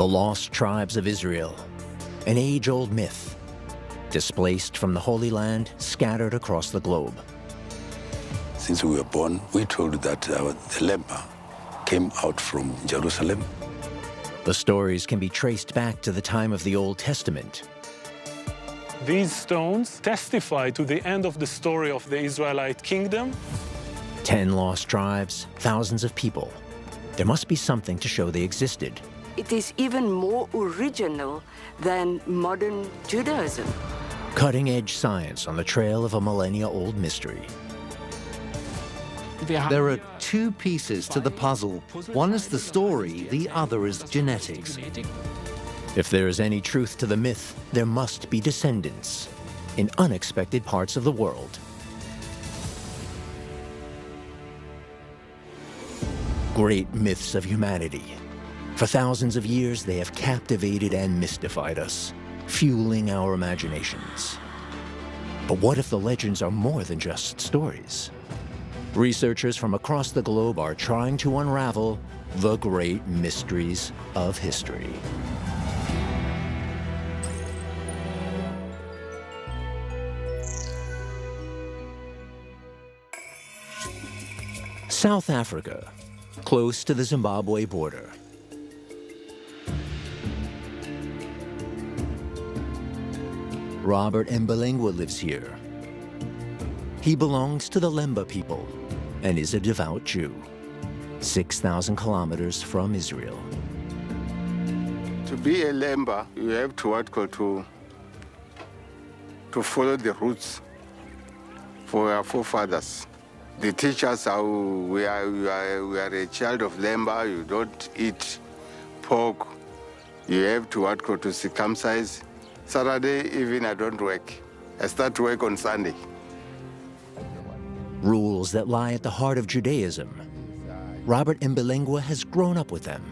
The lost tribes of Israel, an age-old myth, displaced from the Holy Land, scattered across the globe. Since we were born, we told that the Lemba came out from Jerusalem. The stories can be traced back to the time of the Old Testament. These stones testify to the end of the story of the Israelite kingdom. 10 lost tribes, thousands of people. There must be something to show they existed. It is even more original than modern Judaism. Cutting-edge science on the trail of a millennia-old mystery. There are two pieces to the puzzle. One is the story, the other is genetics. If there is any truth to the myth, there must be descendants in unexpected parts of the world. Great myths of humanity. For thousands of years, they have captivated and mystified us, fueling our imaginations. But what if the legends are more than just stories? Researchers from across the globe are trying to unravel the great mysteries of history. South Africa, close to the Zimbabwe border. Robert Mbalengwa lives here. He belongs to the Lemba people and is a devout Jew, 6,000 kilometers from Israel. To be a Lemba, you have to follow the roots for our forefathers. They teach us how we are a child of Lemba. You don't eat pork. You have to circumcise. Saturday even I don't work. I start to work on Sunday. Rules that lie at the heart of Judaism. Robert Mbalengwa has grown up with them.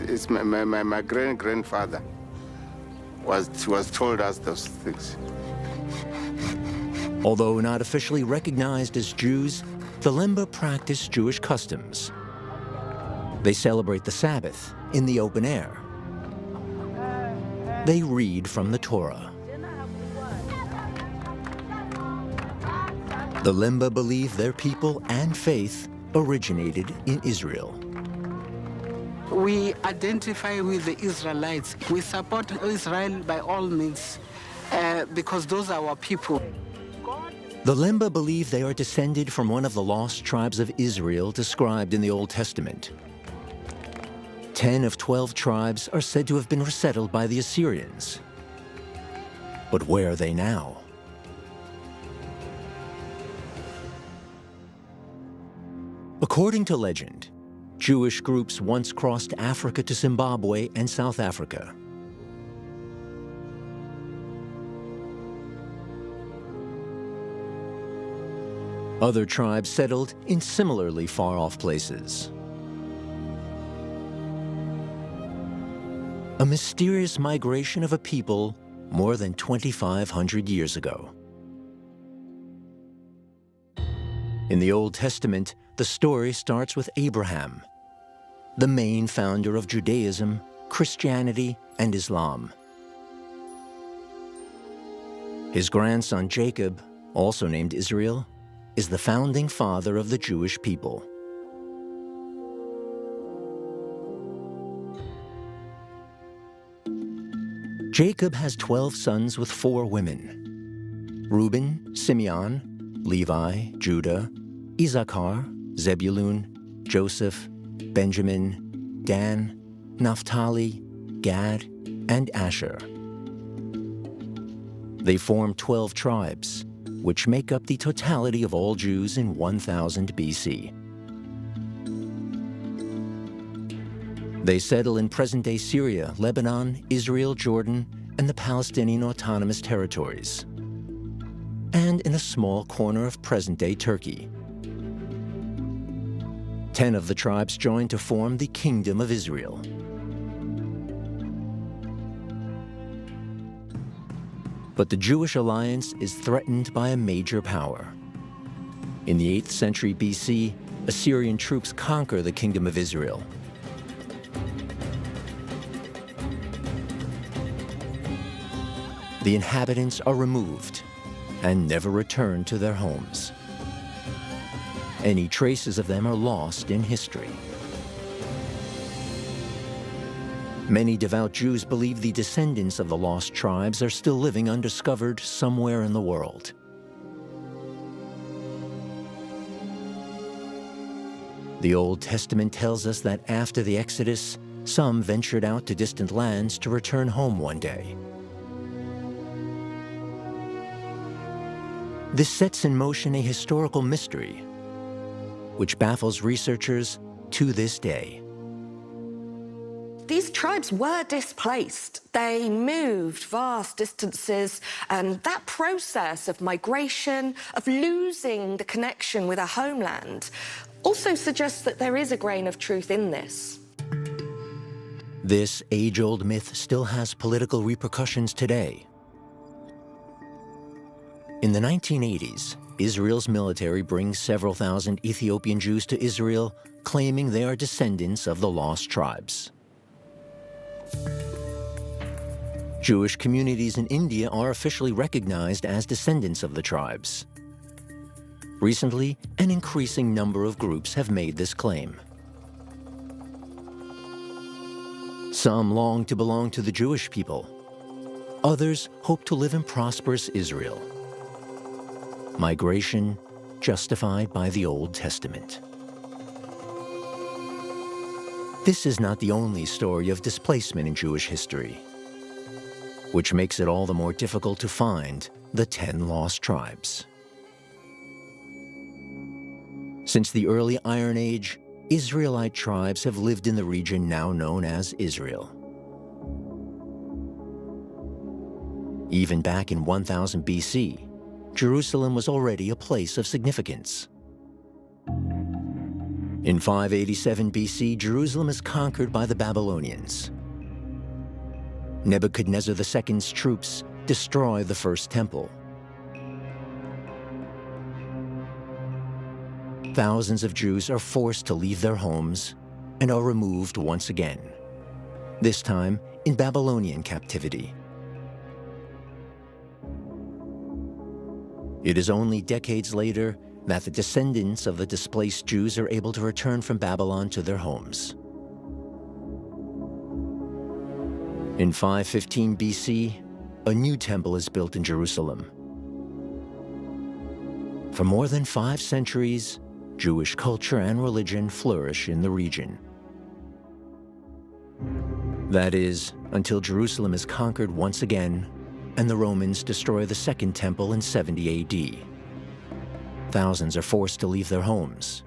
It's my grandfather was told us those things. Although not officially recognized as Jews, the Lemba practice Jewish customs. They celebrate the Sabbath in the open air. They read from the Torah. The Lemba believe their people and faith originated in Israel. We identify with the Israelites. We support Israel by all means because those are our people. The Lemba believe they are descended from one of the lost tribes of Israel described in the Old Testament. 10 of 12 tribes are said to have been resettled by the Assyrians. But where are they now? According to legend, Jewish groups once crossed Africa to Zimbabwe and South Africa. Other tribes settled in similarly far-off places. A mysterious migration of a people more than 2,500 years ago. In the Old Testament, the story starts with Abraham, the main founder of Judaism, Christianity, and Islam. His grandson Jacob, also named Israel, is the founding father of the Jewish people. Jacob has 12 sons with 4 women: Reuben, Simeon, Levi, Judah, Issachar, Zebulun, Joseph, Benjamin, Dan, Naphtali, Gad, and Asher. They form 12 tribes, which make up the totality of all Jews in 1000 BC. They settle in present-day Syria, Lebanon, Israel, Jordan, and the Palestinian Autonomous Territories, and in a small corner of present-day Turkey. 10 of the tribes join to form the Kingdom of Israel. But the Jewish alliance is threatened by a major power. In the 8th century BC, Assyrian troops conquer the Kingdom of Israel. The inhabitants are removed and never return to their homes. Any traces of them are lost in history. Many devout Jews believe the descendants of the lost tribes are still living undiscovered somewhere in the world. The Old Testament tells us that after the Exodus, some ventured out to distant lands to return home one day. This sets in motion a historical mystery, which baffles researchers to this day. These tribes were displaced. They moved vast distances, and that process of migration, of losing the connection with a homeland, also suggests that there is a grain of truth in this. This age-old myth still has political repercussions today. In the 1980s, Israel's military brings several thousand Ethiopian Jews to Israel, claiming they are descendants of the lost tribes. Jewish communities in India are officially recognized as descendants of the tribes. Recently, an increasing number of groups have made this claim. Some long to belong to the Jewish people. Others hope to live in prosperous Israel. Migration justified by the Old Testament. This is not the only story of displacement in Jewish history, which makes it all the more difficult to find the 10 lost tribes. Since the early Iron Age, Israelite tribes have lived in the region now known as Israel. Even back in 1000 BC, Jerusalem was already a place of significance. In 587 BC, Jerusalem is conquered by the Babylonians. Nebuchadnezzar II's troops destroy the first temple. Thousands of Jews are forced to leave their homes and are removed once again, this time in Babylonian captivity. It is only decades later that the descendants of the displaced Jews are able to return from Babylon to their homes. In 515 BC, a new temple is built in Jerusalem. For more than 5 centuries, Jewish culture and religion flourish in the region. That is, until Jerusalem is conquered once again and the Romans destroy the Second Temple in 70 AD. Thousands are forced to leave their homes.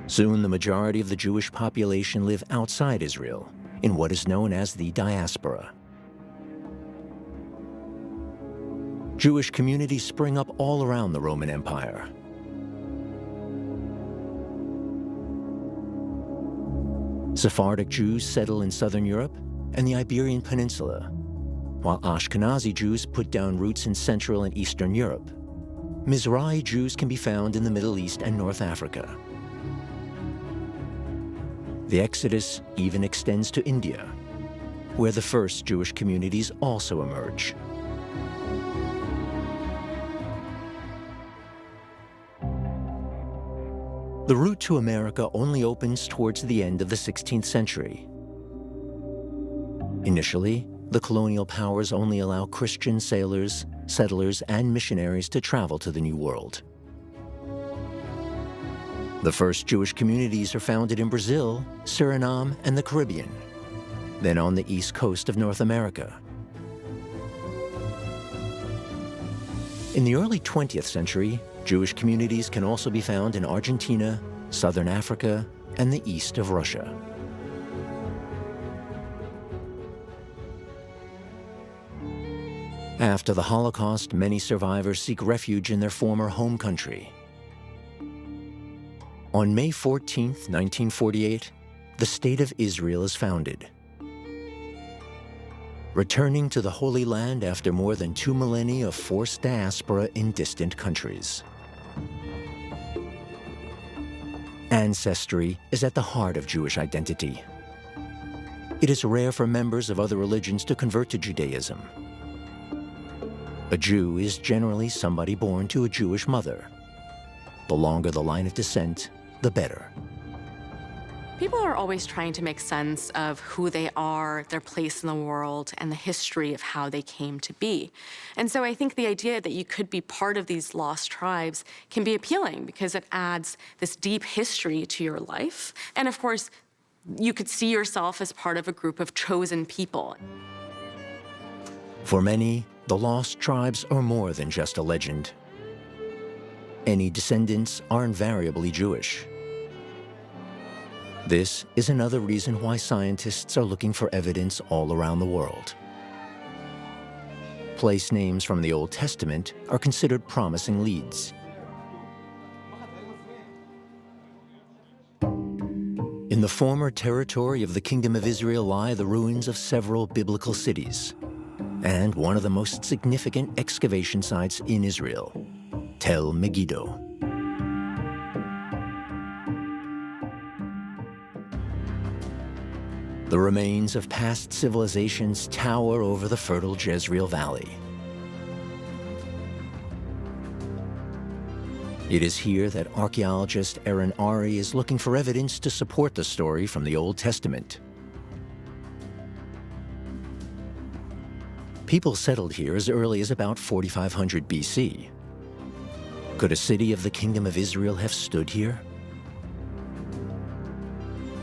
Soon, the majority of the Jewish population live outside Israel, in what is known as the diaspora. Jewish communities spring up all around the Roman Empire. Sephardic Jews settle in southern Europe and the Iberian Peninsula, while Ashkenazi Jews put down roots in Central and Eastern Europe. Mizrahi Jews can be found in the Middle East and North Africa. The exodus even extends to India, where the first Jewish communities also emerge. The route to America only opens towards the end of the 16th century. Initially, the colonial powers only allow Christian sailors, settlers, and missionaries to travel to the New World. The first Jewish communities are founded in Brazil, Suriname, and the Caribbean, then on the east coast of North America. In the early 20th century, Jewish communities can also be found in Argentina, southern Africa, and the east of Russia. After the Holocaust, many survivors seek refuge in their former home country. On May 14, 1948, the State of Israel is founded. Returning to the Holy Land after more than 2 millennia of forced diaspora in distant countries. Ancestry is at the heart of Jewish identity. It is rare for members of other religions to convert to Judaism. A Jew is generally somebody born to a Jewish mother. The longer the line of descent, the better. People are always trying to make sense of who they are, their place in the world, and the history of how they came to be. And so I think the idea that you could be part of these lost tribes can be appealing because it adds this deep history to your life. And of course, you could see yourself as part of a group of chosen people. For many, the lost tribes are more than just a legend. Any descendants are invariably Jewish. This is another reason why scientists are looking for evidence all around the world. Place names from the Old Testament are considered promising leads. In the former territory of the Kingdom of Israel lie the ruins of several biblical cities, and one of the most significant excavation sites in Israel, Tel Megiddo. The remains of past civilizations tower over the fertile Jezreel Valley. It is here that archaeologist Aaron Ari is looking for evidence to support the story from the Old Testament. People settled here as early as about 4500 BC. Could a city of the Kingdom of Israel have stood here?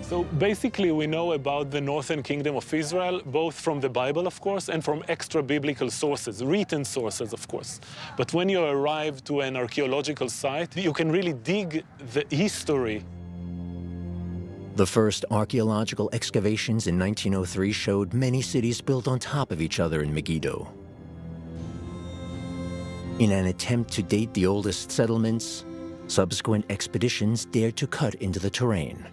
So basically, we know about the northern kingdom of Israel, both from the Bible, of course, and from extra-biblical sources, written sources, of course. But when you arrive to an archaeological site, you can really dig the history. The first archaeological excavations in 1903 showed many cities built on top of each other in Megiddo. In an attempt to date the oldest settlements, subsequent expeditions dared to cut into the terrain.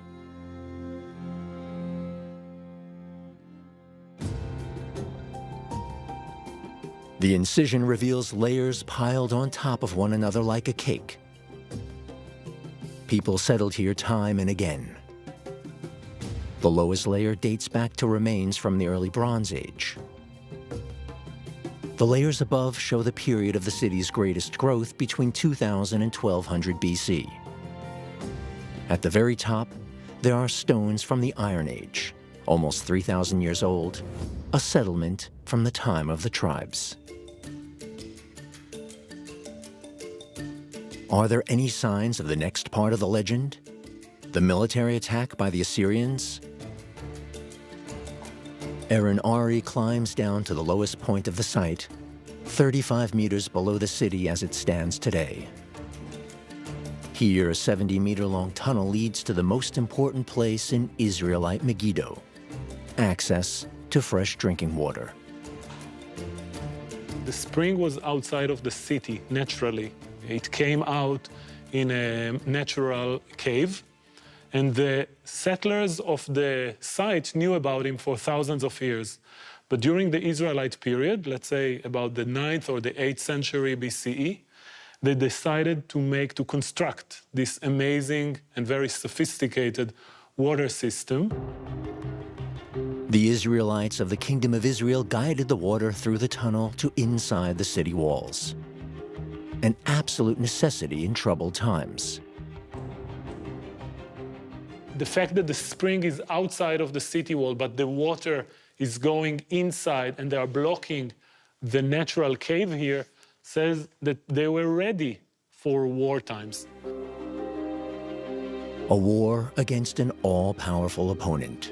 The incision reveals layers piled on top of one another like a cake. People settled here time and again. The lowest layer dates back to remains from the early Bronze Age. The layers above show the period of the city's greatest growth between 2000 and 1200 BC. At the very top, there are stones from the Iron Age, almost 3,000 years old, a settlement from the time of the tribes. Are there any signs of the next part of the legend? The military attack by the Assyrians? Aaron Ari climbs down to the lowest point of the site, 35 meters below the city as it stands today. Here, a 70-meter-long tunnel leads to the most important place in Israelite Megiddo, access to fresh drinking water. The spring was outside of the city, naturally. It came out in a natural cave, and the settlers of the site knew about him for thousands of years. But during the Israelite period, let's say about the 9th or the 8th century BCE, they decided to construct this amazing and very sophisticated water system. The Israelites of the Kingdom of Israel guided the water through the tunnel to inside the city walls, an absolute necessity in troubled times. The fact that the spring is outside of the city wall, but the water is going inside and they are blocking the natural cave here, says that they were ready for war times. A war against an all-powerful opponent.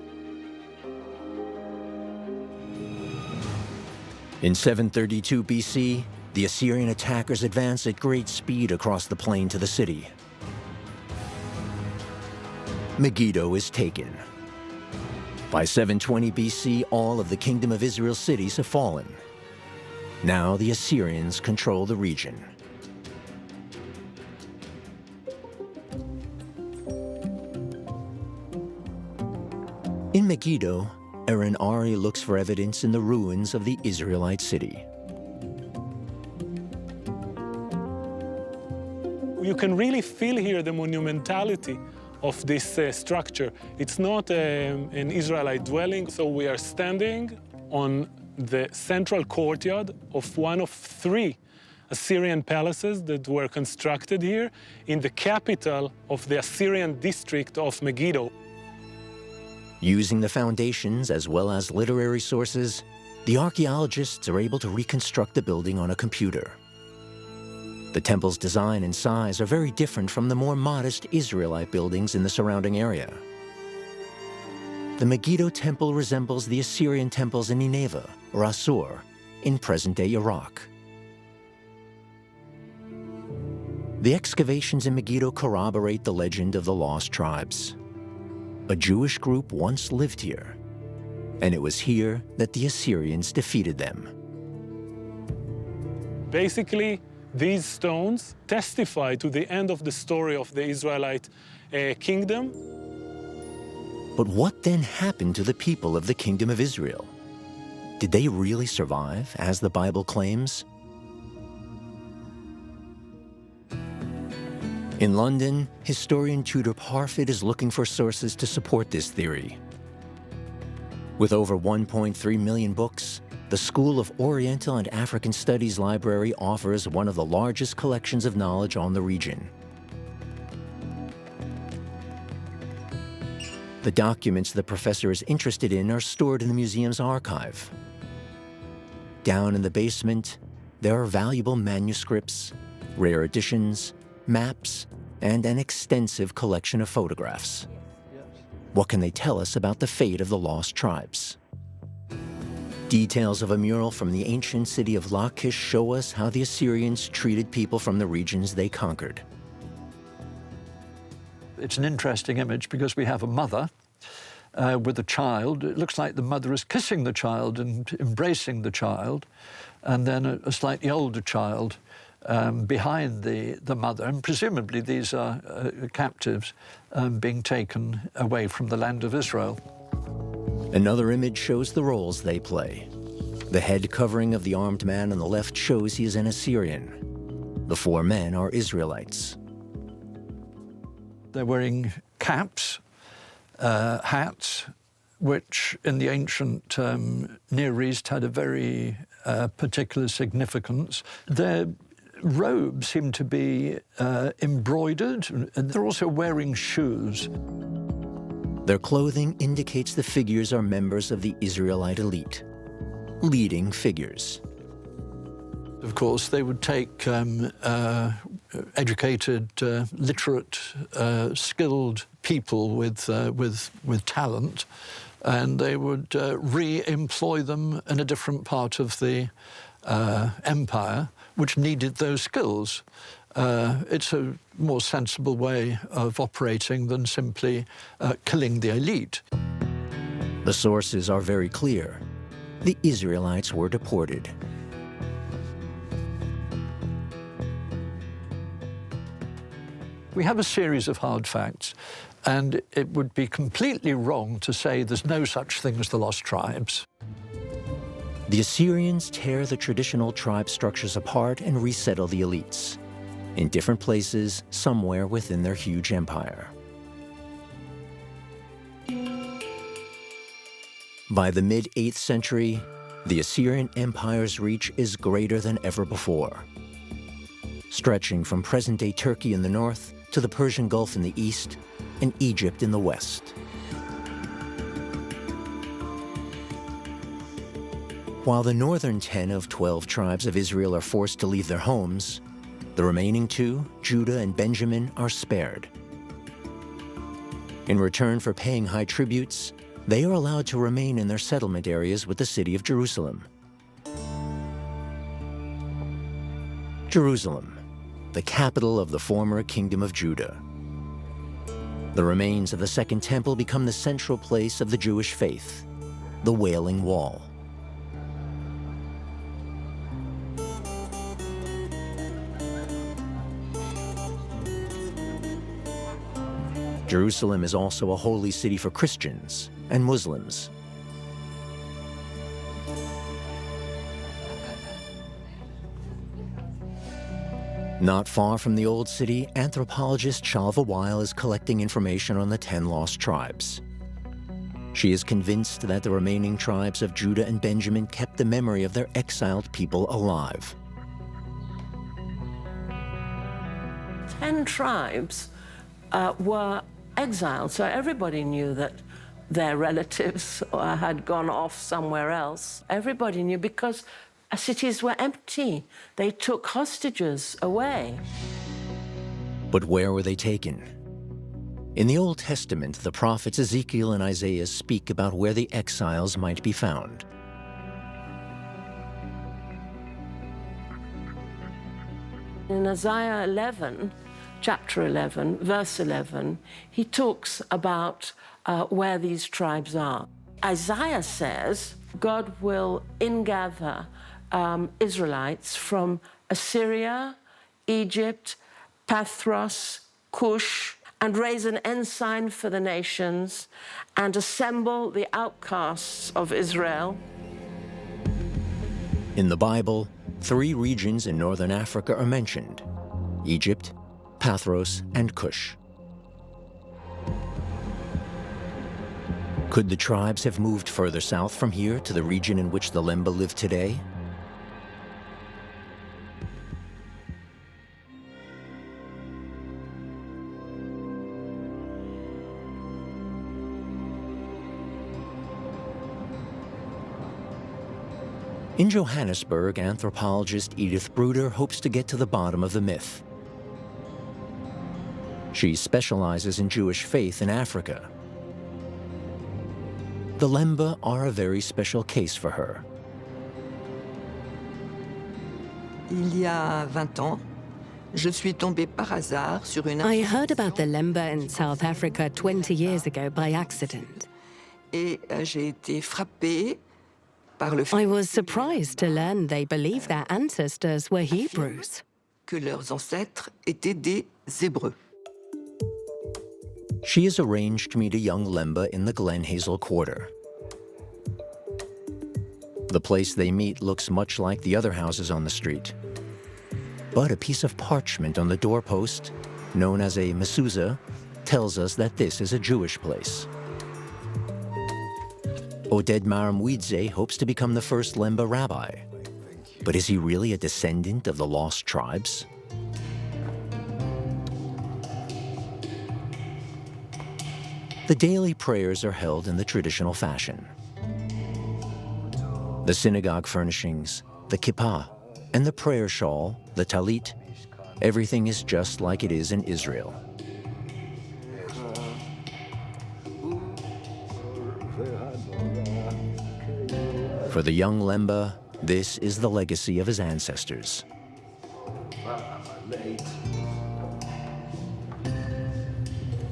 In 732 BC, the Assyrian attackers advanced at great speed across the plain to the city. Megiddo is taken. By 720 BC, all of the Kingdom of Israel's cities have fallen. Now the Assyrians control the region. In Megiddo, Aaron Ari looks for evidence in the ruins of the Israelite city. You can really feel here the monumentality of this structure. It's not an Israelite dwelling, so we are standing on the central courtyard of one of 3 Assyrian palaces that were constructed here in the capital of the Assyrian district of Megiddo. Using the foundations as well as literary sources, the archaeologists are able to reconstruct the building on a computer. The temple's design and size are very different from the more modest Israelite buildings in the surrounding area. The Megiddo temple resembles the Assyrian temples in Nineveh, or Assur, in present-day Iraq. The excavations in Megiddo corroborate the legend of the lost tribes. A Jewish group once lived here, and it was here that the Assyrians defeated them. Basically, these stones testify to the end of the story of the Israelite kingdom. But what then happened to the people of the Kingdom of Israel? Did they really survive, as the Bible claims? In London, historian Tudor Parfitt is looking for sources to support this theory. With over 1.3 million books, the School of Oriental and African Studies Library offers one of the largest collections of knowledge on the region. The documents the professor is interested in are stored in the museum's archive. Down in the basement, there are valuable manuscripts, rare editions, maps, and an extensive collection of photographs. What can they tell us about the fate of the lost tribes? Details of a mural from the ancient city of Lachish show us how the Assyrians treated people from the regions they conquered. It's an interesting image because we have a mother with a child. It looks like the mother is kissing the child and embracing the child, and then a slightly older child behind the mother, and presumably these are captives being taken away from the land of Israel. Another image shows the roles they play. The head covering of the armed man on the left shows he is an Assyrian. The 4 men are Israelites. They're wearing caps, hats, which in the ancient Near East had a very particular significance. Their robes seem to be embroidered, and they're also wearing shoes. Their clothing indicates the figures are members of the Israelite elite, leading figures. Of course, they would take educated, literate, skilled people with talent, and they would re-employ them in a different part of the empire, which needed those skills. It's a more sensible way of operating than simply killing the elite. The sources are very clear. The Israelites were deported. We have a series of hard facts, and it would be completely wrong to say there's no such thing as the lost tribes. The Assyrians tear the traditional tribe structures apart and resettle the elites in different places, somewhere within their huge empire. By the mid-8th century, the Assyrian Empire's reach is greater than ever before, stretching from present-day Turkey in the north to the Persian Gulf in the east and Egypt in the west. While the northern 10 of 12 tribes of Israel are forced to leave their homes, the remaining 2, Judah and Benjamin, are spared. In return for paying high tributes, they are allowed to remain in their settlement areas with the city of Jerusalem. Jerusalem, the capital of the former Kingdom of Judah. The remains of the Second Temple become the central place of the Jewish faith, the Wailing Wall. Jerusalem is also a holy city for Christians and Muslims. Not far from the Old City, anthropologist Shalva Weil is collecting information on the 10 lost tribes. She is convinced that the remaining tribes of Judah and Benjamin kept the memory of their exiled people alive. 10 tribes were exiled, so everybody knew that their relatives had gone off somewhere else. Everybody knew because cities were empty. They took hostages away. But where were they taken? In the Old Testament, the prophets Ezekiel and Isaiah speak about where the exiles might be found. In Isaiah 11, chapter 11, verse 11, he talks about where these tribes are. Isaiah says God will ingather Israelites from Assyria, Egypt, Pathros, Cush, and raise an ensign for the nations and assemble the outcasts of Israel. In the Bible, 3 regions in northern Africa are mentioned: Egypt, Pathros, and Cush. Could the tribes have moved further south from here to the region in which the Lemba live today? In Johannesburg, anthropologist Edith Bruder hopes to get to the bottom of the myth. She specializes in Jewish faith in Africa. The Lemba are a very special case for her. Il y a 20 ans, je suis tombée par hasard sur une I heard about the Lemba in South Africa 20 years ago by accident. Et j'ai été frappée par le I was surprised to learn they believe their ancestors were Hebrews. que leurs ancêtres étaient des Hébreux. She has arranged to meet a young Lemba in the Glen Hazel Quarter. The place they meet looks much like the other houses on the street. But a piece of parchment on the doorpost, known as a mezuzah, tells us that this is a Jewish place. Oded Maramwidze hopes to become the first Lemba rabbi. But is he really a descendant of the lost tribes? The daily prayers are held in the traditional fashion. The synagogue furnishings, the kippah, and the prayer shawl, the talit, everything is just like it is in Israel. For the young Lemba, this is the legacy of his ancestors.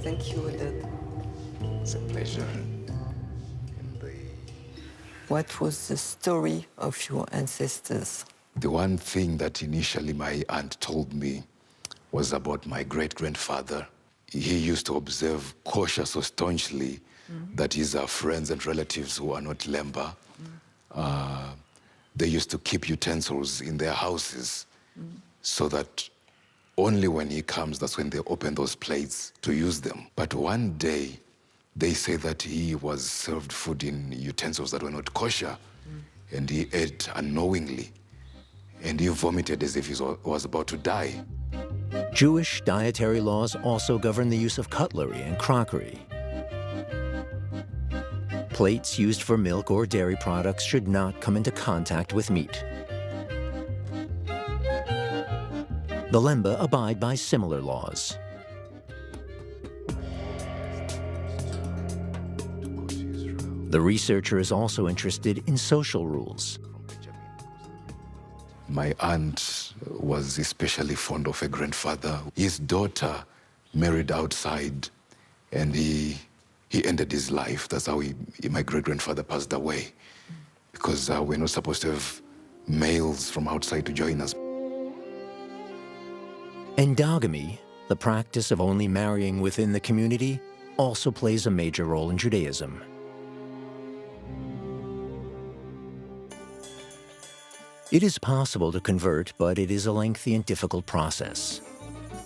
Thank you, Oded. It's a pleasure. What was the story of your ancestors? The one thing that initially my aunt told me was about my great-grandfather. He used to observe kosher so staunchly that his friends and relatives who are not Lemba, they used to keep utensils in their houses so that only when he comes, that's when they open those plates to use them. But one day, they say that he was served food in utensils that were not kosher, and he ate unknowingly, and he vomited as if he was about to die. Jewish dietary laws also govern the use of cutlery and crockery. Plates used for milk or dairy products should not come into contact with meat. The Lemba abide by similar laws. The researcher is also interested in social rules. My aunt was especially fond of her grandfather. His daughter married outside, and he ended his life. That's how my great-grandfather passed away, because we're not supposed to have males from outside to join us. Endogamy, the practice of only marrying within the community, also plays a major role in Judaism. It is possible to convert, but it is a lengthy and difficult process.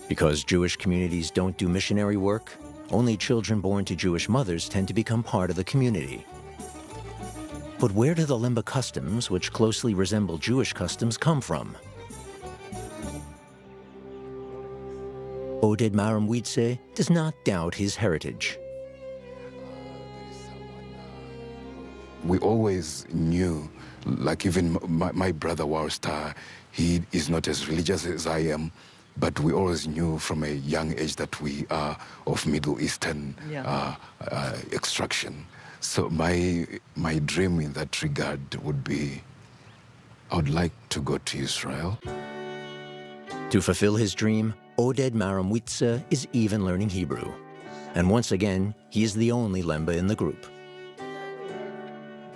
Because Jewish communities don't do missionary work, only children born to Jewish mothers tend to become part of the community. But where do the Lemba customs, which closely resemble Jewish customs, come from? Oded Maramwitse does not doubt his heritage. We always knew, like even my brother Warstar, he is not as religious as I am, but we always knew from a young age that we are of Middle Eastern extraction. So my dream in that regard would be, I would like to go to Israel. To fulfill his dream, Oded Maramwitse is even learning Hebrew. And once again, he is the only Lemba in the group.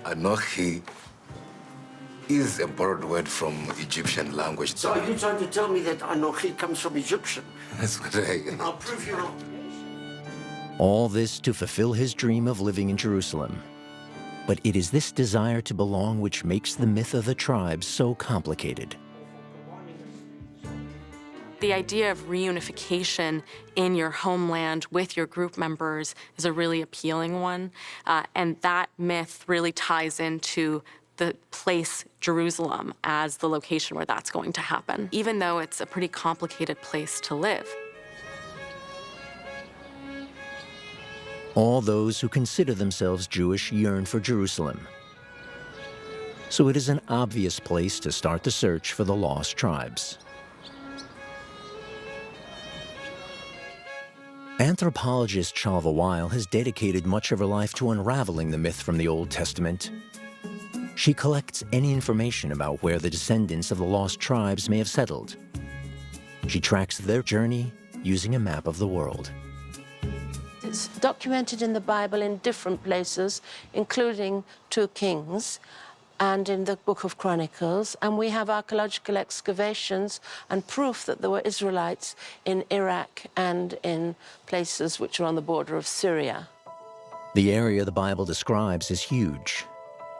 Anochi is a borrowed word from Egyptian language. So are you trying to tell me that Anochi comes from Egyptian? That's what I... I'll prove you wrong. All this to fulfill his dream of living in Jerusalem. But it is this desire to belong which makes the myth of the tribes so complicated. The idea of reunification in your homeland with your group members is a really appealing one, and that myth really ties into the place Jerusalem as the location where that's going to happen, even though it's a pretty complicated place to live. All those who consider themselves Jewish yearn for Jerusalem. So it is an obvious place to start the search for the lost tribes. Anthropologist Shalva Weil has dedicated much of her life to unraveling the myth from the Old Testament. She collects any information about where the descendants of the lost tribes may have settled. She tracks their journey using a map of the world. It's documented in the Bible in different places, including 2 Kings and in the Book of Chronicles, and we have archaeological excavations and proof that there were Israelites in Iraq and in places which are on the border of Syria. The area the Bible describes is huge.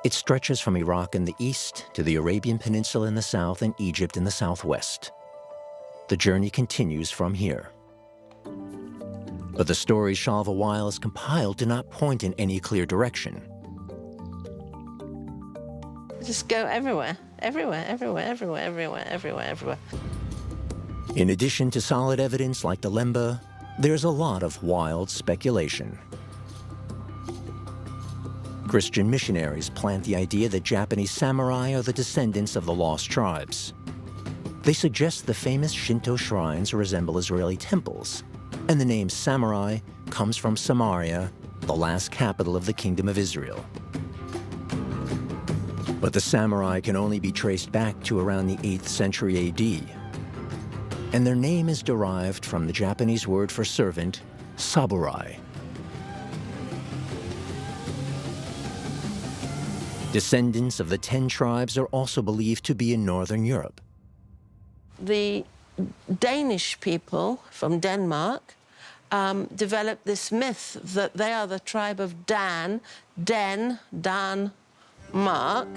It stretches from Iraq in the east to the Arabian Peninsula in the south and Egypt in the southwest. The journey continues from here. But the stories Shalva Weil has compiled do not point in any clear direction. Just go everywhere, everywhere, everywhere, everywhere, everywhere, everywhere, everywhere. In addition to solid evidence like the Lemba, there's a lot of wild speculation. Christian missionaries plant the idea that Japanese samurai are the descendants of the lost tribes. They suggest the famous Shinto shrines resemble Israeli temples, and the name samurai comes from Samaria, the last capital of the Kingdom of Israel. But the samurai can only be traced back to around the 8th century AD. And their name is derived from the Japanese word for servant, saburai. Descendants of the 10 tribes are also believed to be in Northern Europe. The Danish people from Denmark developed this myth that they are the tribe of Dan, Mark.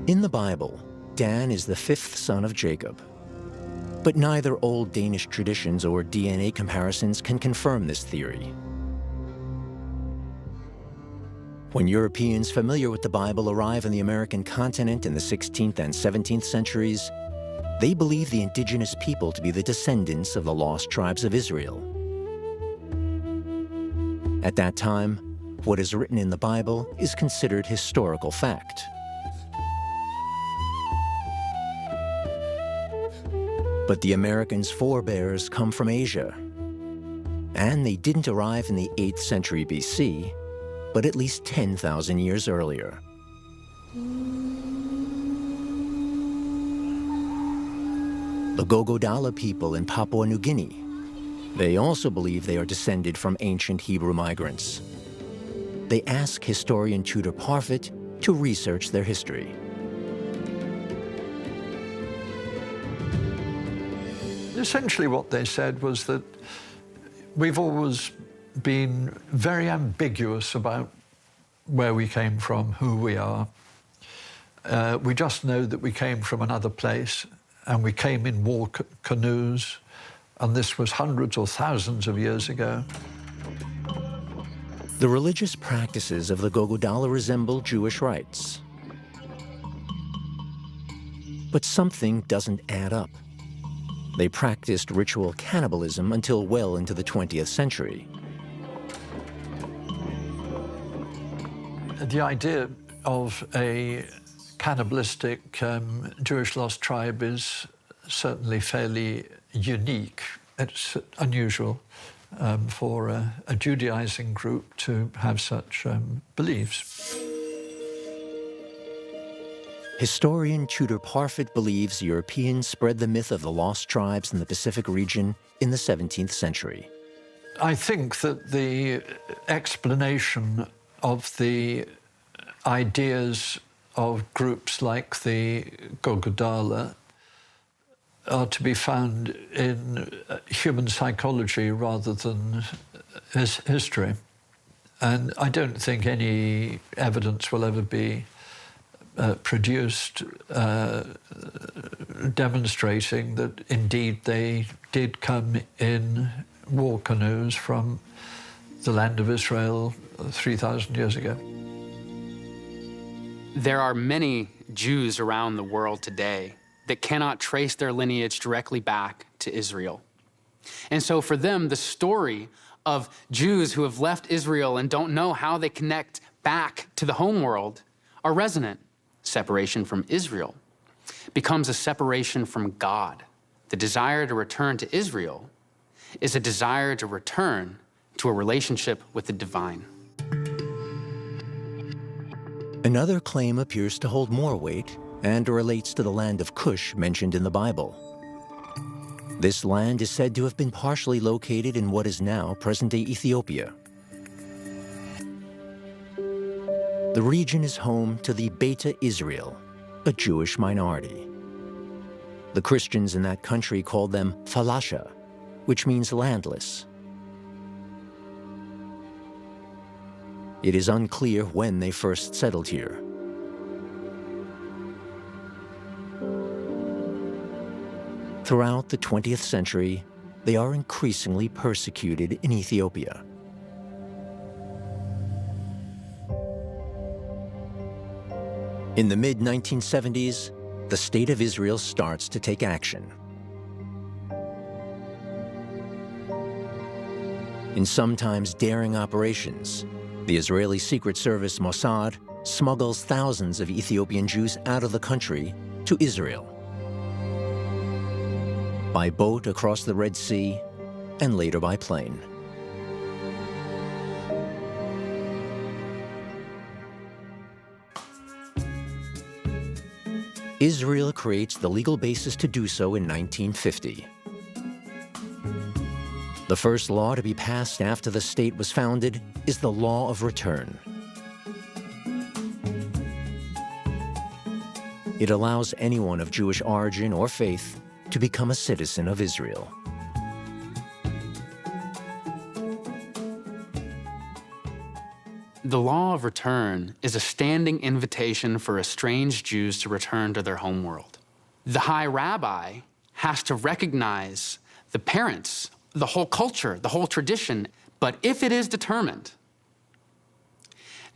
In the Bible, Dan is the 5th son of Jacob. But neither old Danish traditions or DNA comparisons can confirm this theory. When Europeans familiar with the Bible arrive on the American continent in the 16th and 17th centuries, they believe the indigenous people to be the descendants of the lost tribes of Israel. At that time, what is written in the Bible is considered historical fact. But the Americans' forebears come from Asia, and they didn't arrive in the 8th century BC, but at least 10,000 years earlier. The Gogodala people in Papua New Guinea. They also believe they are descended from ancient Hebrew migrants. They ask historian Tudor Parfitt to research their history. Essentially what they said was that we've always been very ambiguous about where we came from, who we are. We just know that we came from another place, and we came in war canoes, and this was hundreds or thousands of years ago. The religious practices of the Gogodala resemble Jewish rites. But something doesn't add up. They practiced ritual cannibalism until well into the 20th century. The idea of a cannibalistic Jewish lost tribe is certainly fairly unique. It's unusual for a Judaizing group to have such beliefs. Historian Tudor Parfitt believes Europeans spread the myth of the lost tribes in the Pacific region in the 17th century. I think that the explanation of the ideas of groups like the Gogodala are to be found in human psychology rather than history. And I don't think any evidence will ever be produced demonstrating that indeed they did come in war canoes from the land of Israel 3,000 years ago. There are many Jews around the world today that cannot trace their lineage directly back to Israel. And so for them, the story of Jews who have left Israel and don't know how they connect back to the home world are resonant. Separation from Israel becomes a separation from God. The desire to return to Israel is a desire to return to a relationship with the divine. Another claim appears to hold more weight and relates to the land of Cush mentioned in the Bible. This land is said to have been partially located in what is now present-day Ethiopia. The region is home to the Beta Israel, a Jewish minority. The Christians in that country called them Falasha, which means landless. It is unclear when they first settled here. Throughout the 20th century, they are increasingly persecuted in Ethiopia. In the mid-1970s, the State of Israel starts to take action. In sometimes daring operations, the Israeli Secret Service Mossad smuggles thousands of Ethiopian Jews out of the country to Israel. By boat across the Red Sea, and later by plane. Israel creates the legal basis to do so in 1950. The first law to be passed after the state was founded is the Law of Return. It allows anyone of Jewish origin or faith to become a citizen of Israel. The Law of Return is a standing invitation for estranged Jews to return to their homeworld. The High Rabbi has to recognize the parents, the whole culture, the whole tradition, but if it is determined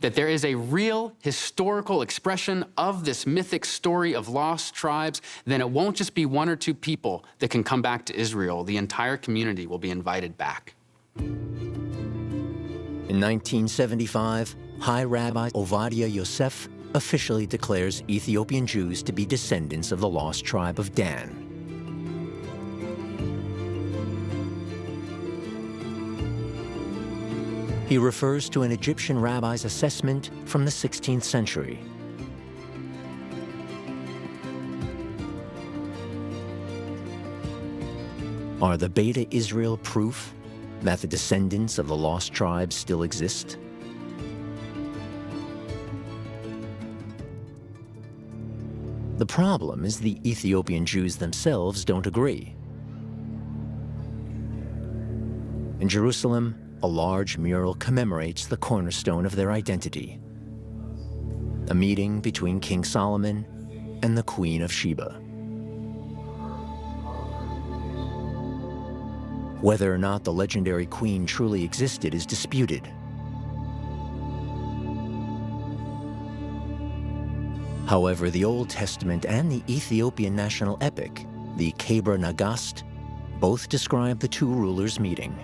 that there is a real historical expression of this mythic story of lost tribes, then it won't just be one or two people that can come back to Israel. The entire community will be invited back. In 1975, High Rabbi Ovadia Yosef officially declares Ethiopian Jews to be descendants of the lost tribe of Dan. He refers to an Egyptian rabbi's assessment from the 16th century. Are the Beta Israel proof that the descendants of the lost tribes still exist? The problem is the Ethiopian Jews themselves don't agree. In Jerusalem, a large mural commemorates the cornerstone of their identity, a meeting between King Solomon and the Queen of Sheba. Whether or not the legendary queen truly existed is disputed. However, the Old Testament and the Ethiopian national epic, the Kebra Nagast, both describe the two rulers meeting.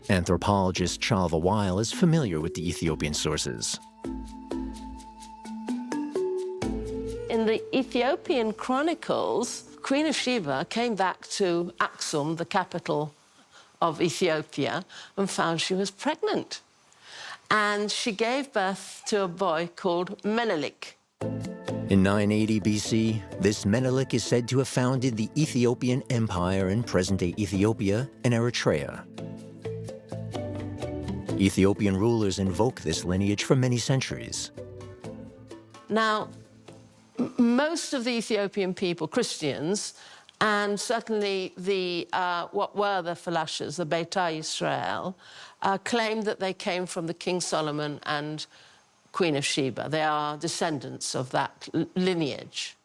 Anthropologist Shalva Weil is familiar with the Ethiopian sources. In the Ethiopian chronicles, Queen of Sheba came back to Aksum, the capital of Ethiopia, and found she was pregnant. And she gave birth to a boy called Menelik. In 980 BC, this Menelik is said to have founded the Ethiopian Empire in present-day Ethiopia and Eritrea. Ethiopian rulers invoke this lineage for many centuries. Now, most of the Ethiopian people, Christians, and certainly the what were the Falashas, the Beta Israel, claimed that they came from the King Solomon and Queen of Sheba. They are descendants of that lineage.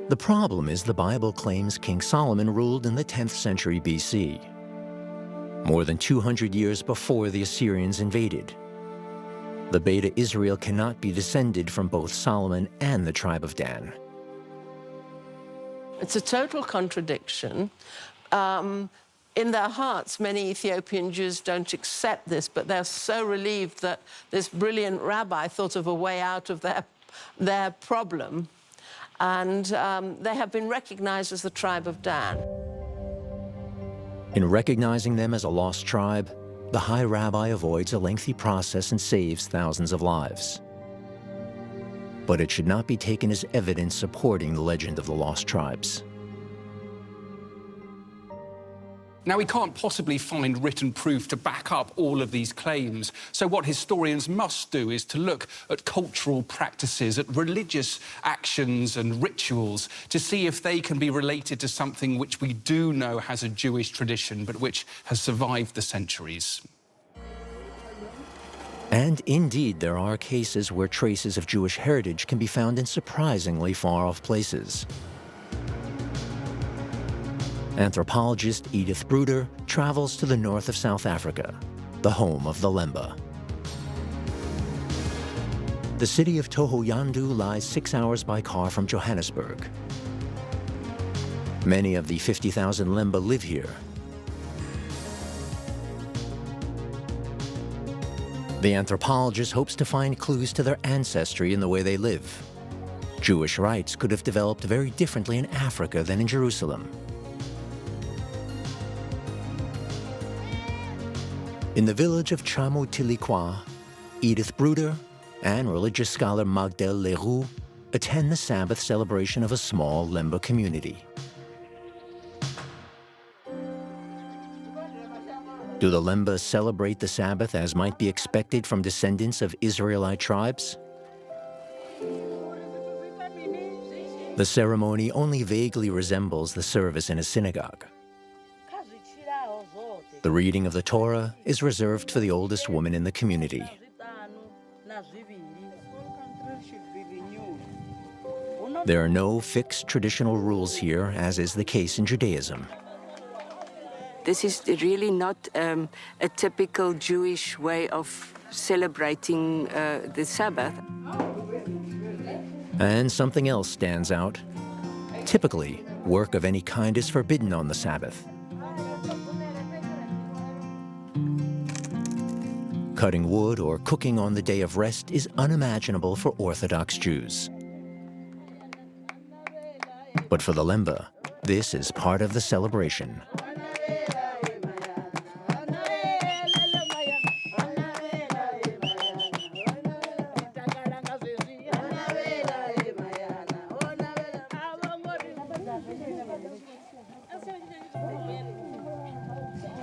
The problem is the Bible claims King Solomon ruled in the 10th century BC, more than 200 years before the Assyrians invaded. The Beta Israel cannot be descended from both Solomon and the tribe of Dan. It's a total contradiction. In their hearts, many Ethiopian Jews don't accept this, but they're so relieved that this brilliant rabbi thought of a way out of their problem. And they have been recognized as the tribe of Dan. In recognizing them as a lost tribe, the High Rabbi avoids a lengthy process and saves thousands of lives. But it should not be taken as evidence supporting the legend of the lost tribes. Now, we can't possibly find written proof to back up all of these claims. So what historians must do is to look at cultural practices, at religious actions and rituals, to see if they can be related to something which we do know has a Jewish tradition, but which has survived the centuries. And indeed, there are cases where traces of Jewish heritage can be found in surprisingly far-off places. Anthropologist Edith Bruder travels to the north of South Africa, the home of the Lemba. The city of Thohoyandou lies 6 hours by car from Johannesburg. Many of the 50,000 Lemba live here. The anthropologist hopes to find clues to their ancestry in the way they live. Jewish rites could have developed very differently in Africa than in Jerusalem. In the village of Chamoutilikwa, Edith Bruder and religious scholar Magdel Leroux attend the Sabbath celebration of a small Lemba community. Do the Lemba celebrate the Sabbath as might be expected from descendants of Israelite tribes? The ceremony only vaguely resembles the service in a synagogue. The reading of the Torah is reserved for the oldest woman in the community. There are no fixed traditional rules here, as is the case in Judaism. This is really not a typical Jewish way of celebrating the Sabbath. And something else stands out. Typically, work of any kind is forbidden on the Sabbath. Cutting wood or cooking on the day of rest is unimaginable for Orthodox Jews. But for the Lemba, this is part of the celebration.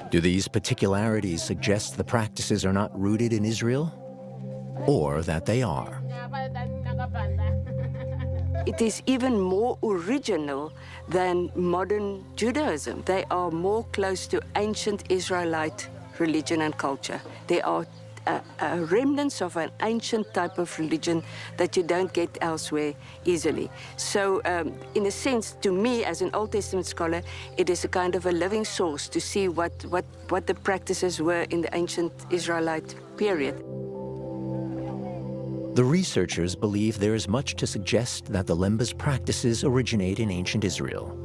Do these particularities suggest the practices are not rooted in Israel, or that they are? It is even more original than modern Judaism. They are more close to ancient Israelite religion and culture. They are remnants of an ancient type of religion that you don't get elsewhere easily. So in a sense, to me, as an Old Testament scholar, it is a kind of a living source to see what the practices were in the ancient Israelite period. The researchers believe there is much to suggest that the Lemba's practices originate in ancient Israel.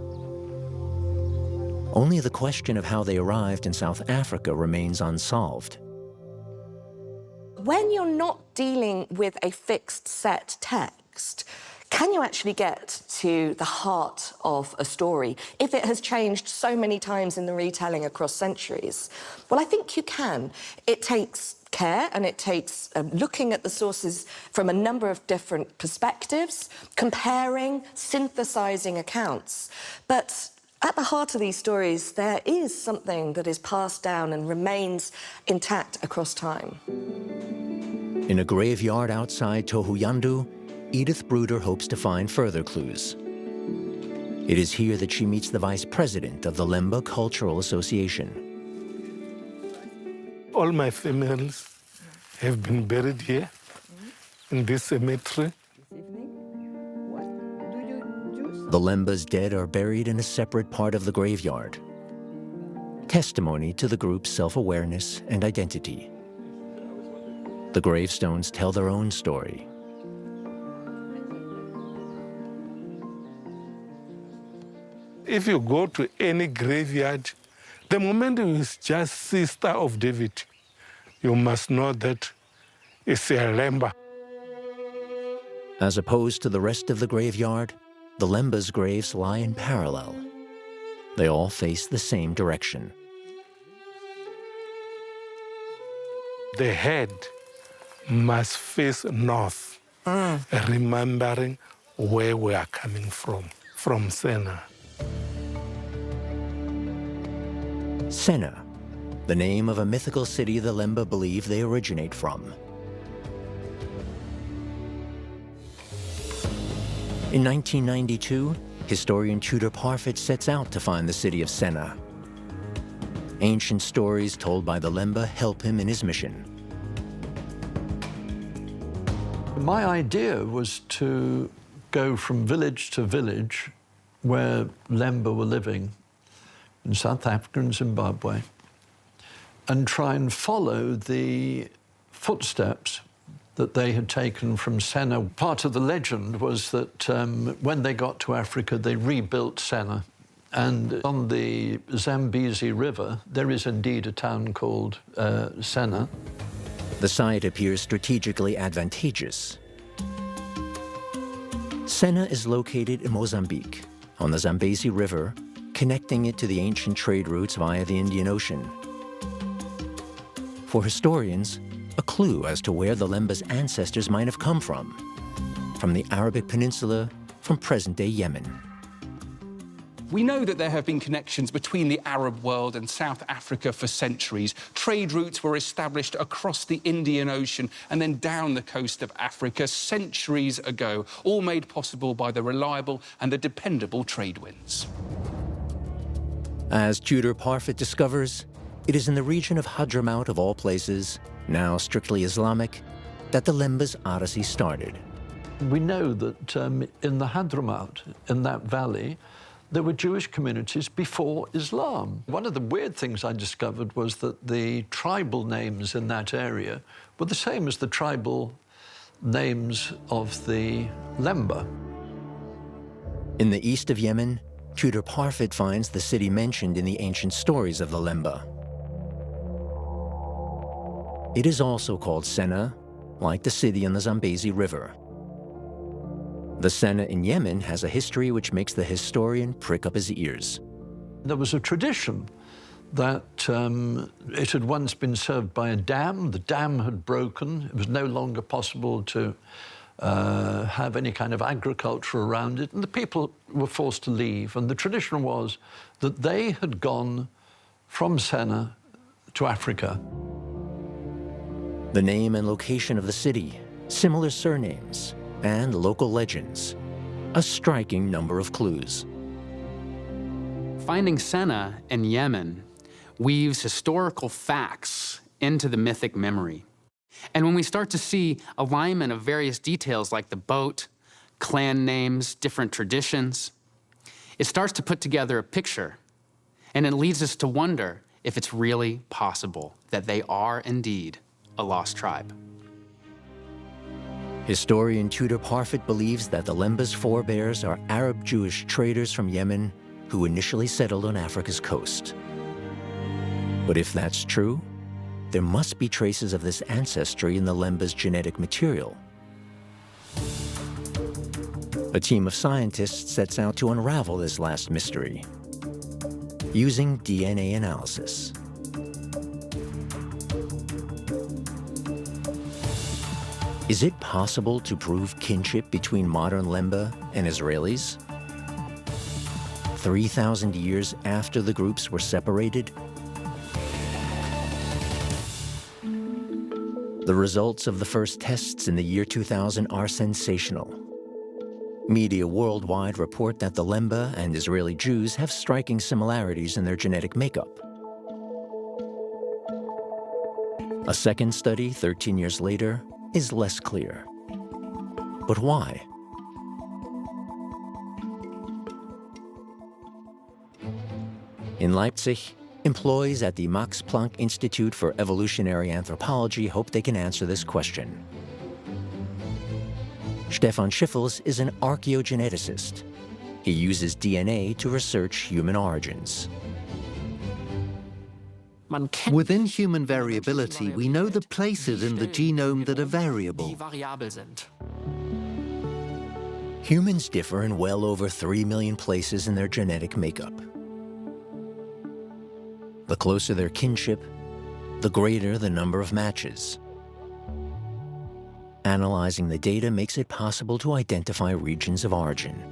Only the question of how they arrived in South Africa remains unsolved. When you're not dealing with a fixed set text, can you actually get to the heart of a story if it has changed so many times in the retelling across centuries? Well, I think you can. It takes care and it takes looking at the sources from a number of different perspectives, comparing, synthesizing accounts. But at the heart of these stories, there is something that is passed down and remains intact across time. In a graveyard outside Tohuyandu, Edith Bruder hopes to find further clues. It is here that she meets the vice president of the Lemba Cultural Association. All my females have been buried here in this cemetery. The Lemba's dead are buried in a separate part of the graveyard. Testimony to the group's self-awareness and identity. The gravestones tell their own story. If you go to any graveyard, the moment you just see Star of David, you must know that it's a Lemba. As opposed to the rest of the graveyard, the Lemba's graves lie in parallel. They all face the same direction. The head must face north, remembering where we are coming from Senna. Senna, the name of a mythical city the Lemba believe they originate from. In 1992, historian Tudor Parfitt sets out to find the city of Senna. Ancient stories told by the Lemba help him in his mission. My idea was to go from village to village where Lemba were living in South Africa and Zimbabwe and try and follow the footsteps that they had taken from Senna. Part of the legend was that when they got to Africa, they rebuilt Senna. And on the Zambezi River, there is indeed a town called Senna. The site appears strategically advantageous. Senna is located in Mozambique, on the Zambezi River, connecting it to the ancient trade routes via the Indian Ocean. For historians, a clue as to where the Lemba's ancestors might have come from the Arabic Peninsula, from present-day Yemen. We know that there have been connections between the Arab world and South Africa for centuries. Trade routes were established across the Indian Ocean and then down the coast of Africa centuries ago, all made possible by the reliable and the dependable trade winds. As Tudor Parfitt discovers, it is in the region of Hadramaut, of all places, now strictly Islamic, that the Lemba's odyssey started. We know that in the Hadramaut, in that valley, there were Jewish communities before Islam. One of the weird things I discovered was that the tribal names in that area were the same as the tribal names of the Lemba. In the east of Yemen, Tudor Parfitt finds the city mentioned in the ancient stories of the Lemba. It is also called Senna, like the city on the Zambezi River. The Senna in Yemen has a history which makes the historian prick up his ears. There was a tradition that it had once been served by a dam. The dam had broken. It was no longer possible to have any kind of agriculture around it, and the people were forced to leave. And the tradition was that they had gone from Senna to Africa. The name and location of the city, similar surnames, and local legends, a striking number of clues. Finding Senna in Yemen weaves historical facts into the mythic memory. And when we start to see alignment of various details like the boat, clan names, different traditions, it starts to put together a picture. And it leads us to wonder if it's really possible that they are indeed a lost tribe. Historian Tudor Parfitt believes that the Lemba's forebears are Arab Jewish traders from Yemen who initially settled on Africa's coast. But if that's true, there must be traces of this ancestry in the Lemba's genetic material. A team of scientists sets out to unravel this last mystery using DNA analysis. Is it possible to prove kinship between modern Lemba and Israelis? 3,000 years after the groups were separated? The results of the first tests in the year 2000 are sensational. Media worldwide report that the Lemba and Israeli Jews have striking similarities in their genetic makeup. A second study, 13 years later, is less clear. But why? In Leipzig, employees at the Max Planck Institute for Evolutionary Anthropology hope they can answer this question. Stefan Schiffels is an archaeogeneticist. He uses DNA to research human origins. Within human variability, we know the places in the genome that are variable. Humans differ in well over 3 million places in their genetic makeup. The closer their kinship, the greater the number of matches. Analyzing the data makes it possible to identify regions of origin.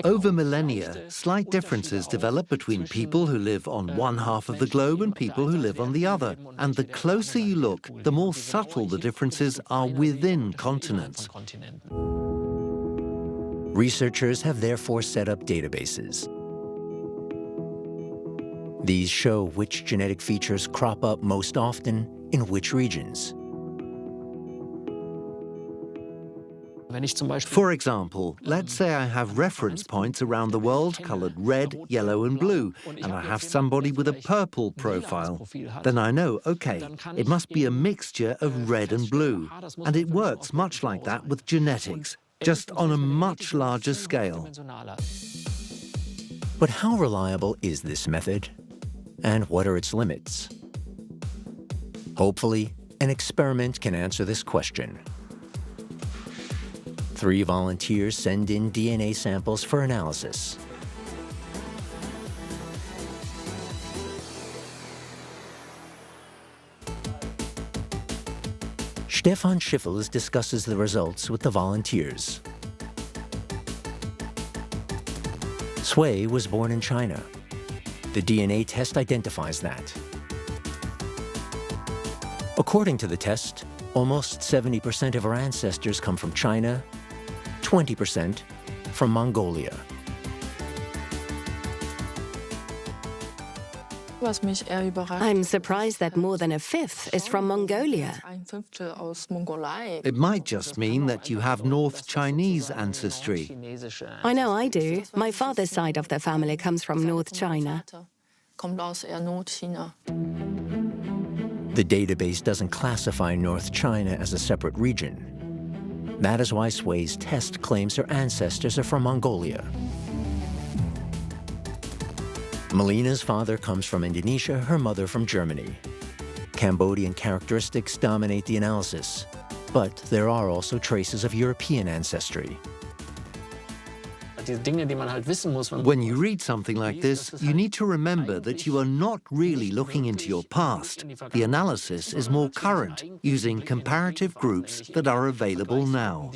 Over millennia, slight differences develop between people who live on one half of the globe and people who live on the other. And the closer you look, the more subtle the differences are within continents. Researchers have therefore set up databases. These show which genetic features crop up most often in which regions. For example, let's say I have reference points around the world colored red, yellow, and blue, and I have somebody with a purple profile. Then I know, okay, it must be a mixture of red and blue. And it works much like that with genetics, just on a much larger scale. But how reliable is this method? And what are its limits? Hopefully, an experiment can answer this question. 3 volunteers send in DNA samples for analysis. Stefan Schiffels discusses the results with the volunteers. Sui was born in China. The DNA test identifies that. According to the test, almost 70% of our ancestors come from China, 20% from Mongolia. I'm surprised that more than a fifth is from Mongolia. It might just mean that you have North Chinese ancestry. I know I do. My father's side of the family comes from North China. The database doesn't classify North China as a separate region. That is why Sui's test claims her ancestors are from Mongolia. Melina's father comes from Indonesia, her mother from Germany. Cambodian characteristics dominate the analysis, but there are also traces of European ancestry. When you read something like this, you need to remember that you are not really looking into your past. The analysis is more current, using comparative groups that are available now.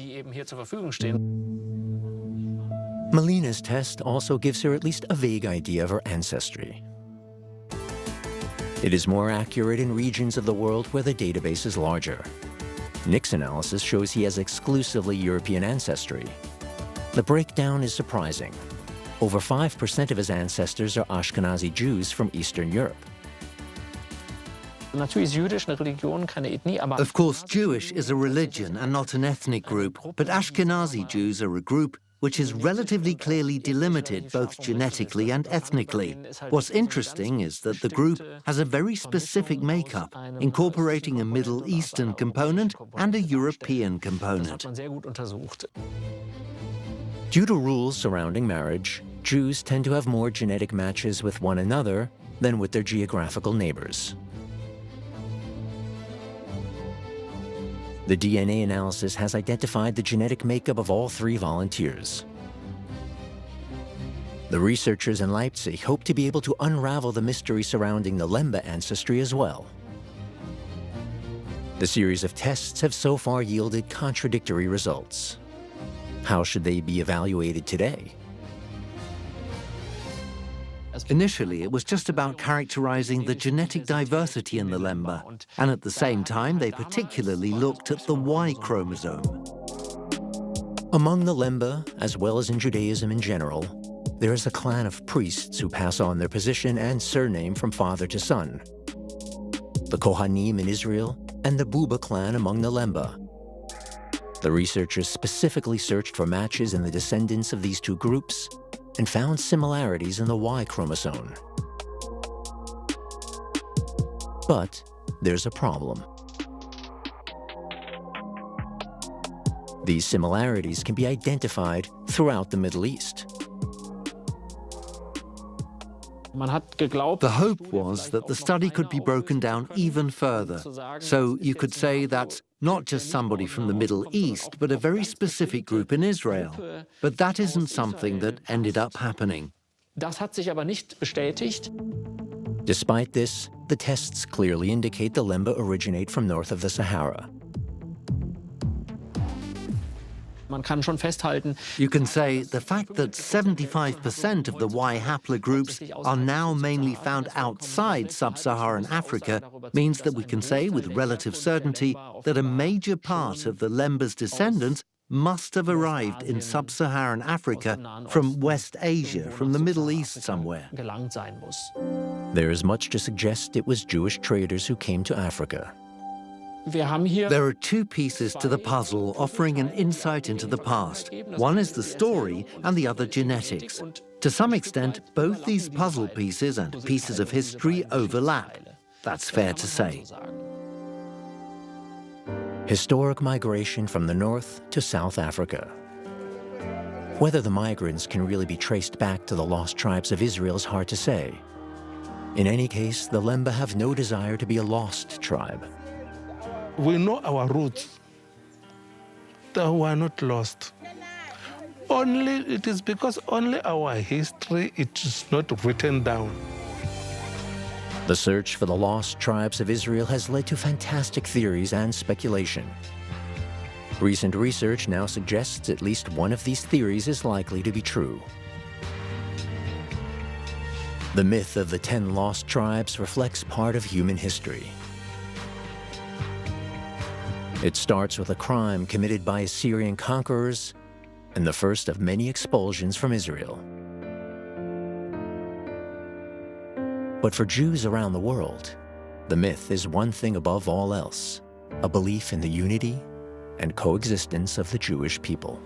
Melina's test also gives her at least a vague idea of her ancestry. It is more accurate in regions of the world where the database is larger. Nick's analysis shows he has exclusively European ancestry. The breakdown is surprising. Over 5% of his ancestors are Ashkenazi Jews from Eastern Europe. Of course, Jewish is a religion and not an ethnic group, but Ashkenazi Jews are a group which is relatively clearly delimited both genetically and ethnically. What's interesting is that the group has a very specific makeup, incorporating a Middle Eastern component and a European component. Due to rules surrounding marriage, Jews tend to have more genetic matches with one another than with their geographical neighbors. The DNA analysis has identified the genetic makeup of all 3 volunteers. The researchers in Leipzig hope to be able to unravel the mystery surrounding the Lemba ancestry as well. The series of tests have so far yielded contradictory results. How should they be evaluated today? Initially, it was just about characterizing the genetic diversity in the Lemba, and at the same time, they particularly looked at the Y chromosome. Among the Lemba, as well as in Judaism in general, there is a clan of priests who pass on their position and surname from father to son. The Kohanim in Israel and the Buba clan among the Lemba. The researchers specifically searched for matches in the descendants of these 2 groups and found similarities in the Y chromosome. But there's a problem. These similarities can be identified throughout the Middle East. The hope was that the study could be broken down even further. So you could say that's not just somebody from the Middle East, but a very specific group in Israel. But that isn't something that ended up happening. Despite this, the tests clearly indicate the Lemba originate from north of the Sahara. You can say the fact that 75% of the Y haplogroups are now mainly found outside sub-Saharan Africa means that we can say with relative certainty that a major part of the Lemba's descendants must have arrived in sub-Saharan Africa from West Asia, from the Middle East somewhere. There is much to suggest it was Jewish traders who came to Africa. There are 2 pieces to the puzzle offering an insight into the past. One is the story and the other genetics. To some extent, both these puzzle pieces and pieces of history overlap. That's fair to say. Historic migration from the north to South Africa. Whether the migrants can really be traced back to the lost tribes of Israel is hard to say. In any case, the Lemba have no desire to be a lost tribe. We know our roots. We are not lost. It is because only our history it is not written down. The search for the lost tribes of Israel has led to fantastic theories and speculation. Recent research now suggests at least one of these theories is likely to be true. The myth of the 10 lost tribes reflects part of human history. It starts with a crime committed by Assyrian conquerors and the first of many expulsions from Israel. But for Jews around the world, the myth is one thing above all else, a belief in the unity and coexistence of the Jewish people.